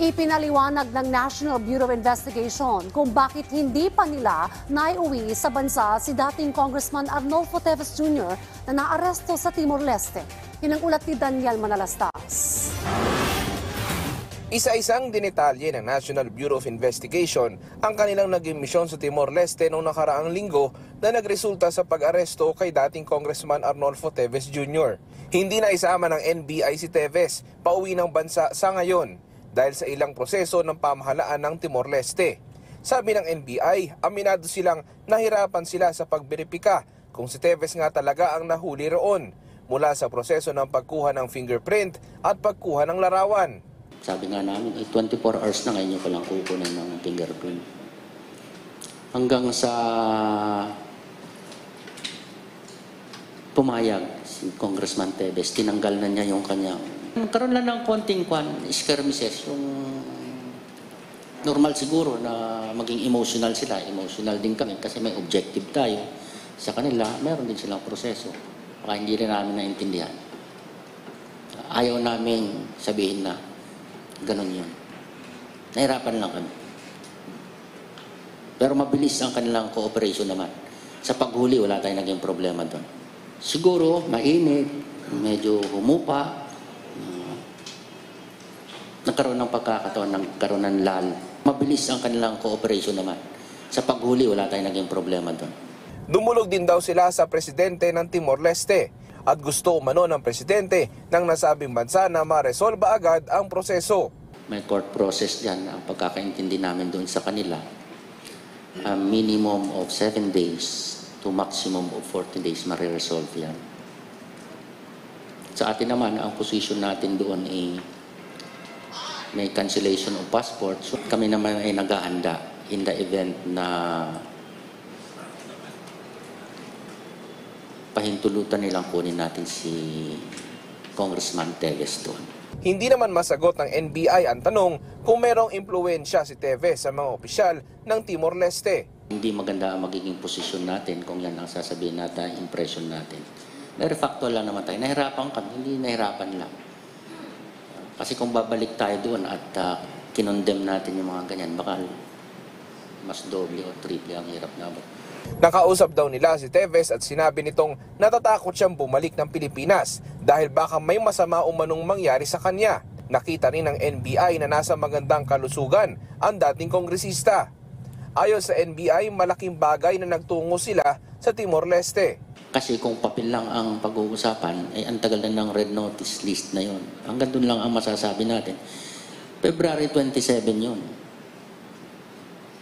Ipinaliwanag ng National Bureau of Investigation kung bakit hindi pa nila naiuwi sa bansa si dating Congressman Arnolfo Teves Jr. na naaresto sa Timor-Leste. Yan ang ulat ni Daniel Manalastas. Isa-isang dinetalye ng National Bureau of Investigation ang kanilang naging misyon sa Timor-Leste noong nakaraang linggo na nagresulta sa pag-aresto kay dating Congressman Arnolfo Teves Jr. Hindi na isama ng NBI si Teves pauwi ng bansa sa ngayon dahil sa ilang proseso ng pamahalaan ng Timor-Leste. Sabi ng NBI, aminado silang nahirapan sila sa pagberipika kung si Teves nga talaga ang nahuli roon mula sa proseso ng pagkuha ng fingerprint at pagkuha ng larawan. Sabi nga namin, 24 hours na ngayon ko lang kukunin ng fingerprint. Hanggang sa pumayag si Congressman Teves, tinanggal na niya yung kanyang. Karoon lang ng konting skirmishes, yung normal siguro na maging emotional sila. Emotional din kami kasi may objective tayo. Sa kanila, meron din silang proseso. Baka hindi rin namin naintindihan. Ayaw namin sabihin na ganun yun. Nahirapan lang kami. Pero mabilis ang kanilang cooperation naman. Sa paghuli, wala tayong naging problema doon. Siguro, mainit, medyo humupa, nagkaroon ng pagkakataon, nagkaroon ng lal. Mabilis ang kanilang cooperation naman. Sa paghuli, wala tayong naging problema doon. Dumulog din daw sila sa presidente ng Timor-Leste at gusto umano ng presidente ng nasabing bansa na maresolba agad ang proseso. May court process dyan. Ang pagkakaintindi namin doon sa kanila, a minimum of 7 days to maximum of 40 days mariresolve yan. Sa atin naman, ang position natin doon ay may cancellation of passport. So, kami naman ay nag-aanda in the event na pahintulutan nilang kunin natin si Congressman Teves doon. Hindi naman masagot ng NBI ang tanong kung merong impluwensya si Teves sa mga opisyal ng Timor-Leste. Hindi maganda ang magiging posisyon natin kung yan ang sasabihin natin, impression natin. Very factual lang naman tayo. Nahirapan kami, hindi nahirapan lang. Kasi kung babalik tayo doon at kinondem natin yung mga ganyan, baka mas doble o triple ang hirap na. Nakausap daw nila si Teves at sinabi nitong natatakot siyang bumalik ng Pilipinas dahil baka may masama umanong mangyari sa kanya. Nakita rin ng NBI na nasa magandang kalusugan ang dating kongresista. Ayon sa NBI, malaking bagay na nagtungo sila sa Timor-Leste. Kasi kung papel lang ang pag-uusapan, ay ang tagal na ng red notice list na yon. Hanggang doon lang ang masasabi natin. February 27 yon.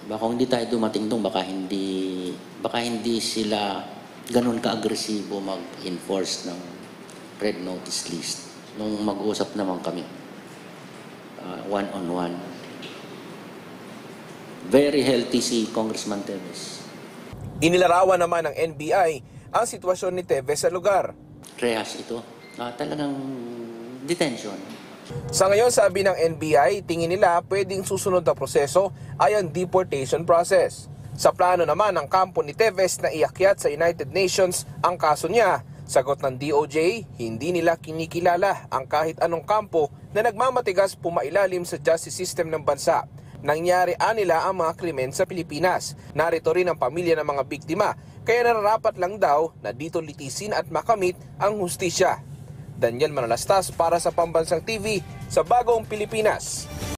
Baka kung hindi tayo dumating doon, baka hindi sila ganun ka-agresibo mag-enforce ng red notice list. Nung mag-uusap naman kami, one-on-one. Very healthy si Congressman Teves. Inilarawan naman ng NBI ang sitwasyon ni Teves sa lugar. Rehas ito. Talagang detention. Sa ngayon, sabi ng NBI, tingin nila pwedeng susunod na proseso ay ang deportation process. Sa plano naman ng kampo ni Teves na iakyat sa United Nations ang kaso niya, sagot ng DOJ, hindi nila kinikilala ang kahit anong kampo na nagmamatigas pumailalim sa justice system ng bansa. Nangyari nila ang mga krimen sa Pilipinas. Narito rin ang pamilya ng mga biktima, kaya nararapat lang daw na dito litisin at makamit ang hustisya. Daniel Manalastas para sa Pambansang TV sa Bagong Pilipinas.